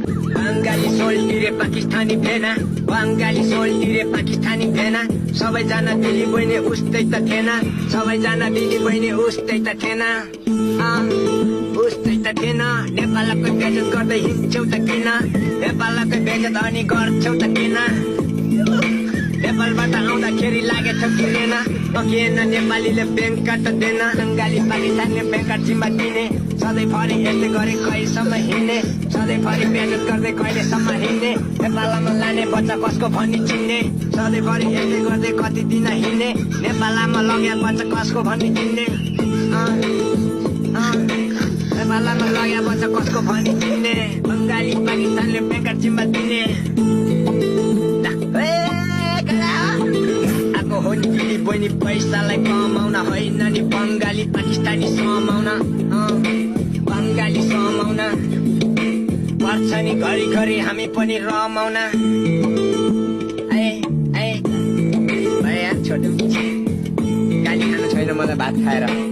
बङ्गाली सोल्टिरे पाकिस्तानी भेना, बङ्गाली सोल्टिरे पाकिस्तानी भेना, सबैजना दिदी बहिनी उस्तै त थिएन, सबैजना दिदी बहिनी उस्तै त थिएन, उस्तै त थिएन। नेपालकै बेजत गर्दै हिँड्छौ त किन, नेपालकै बेजत अनि गर्छौ त किन, नेपालबाट आउँदाखेरि लागेछौ कि लिएन, नकिएन नेपालीले ब्याङ्क कार्ड त दिएन, बङ्गाली पाकिस्तानले ब्याङ्क कार्ड जिम्मा दिने, सधैँभरि यस्तै गरे कहिलेसम्म हिँड्ने, सधैँभरि बेजत गर्दै कहिलेसम्म हिँड्ने, नेपालमा लाने बच्चा कसको भन्ने चिन्ने, सधैँभरि यस्तै गर्दै कति दिन हिँड्ने, नेपालमा लग्या बच्चा कसको भन्ने चिन्ने, नेपालमा लग्या बच्चा कसको भन्ने चिन्ने, बङ्गाली पाकिस्तानले ब्याङ्क कार्ड जिम्मा दिने। हो नि दिदी बहिनी पैसालाई कमाउन होइन नि बङ्गाली पाकिस्तानी समाउन, बङ्गाली समाउन पर्छ नि घरिघरि हामी पनि रमाउन। छोटो गाली खानु छैन मलाई भात खाएर।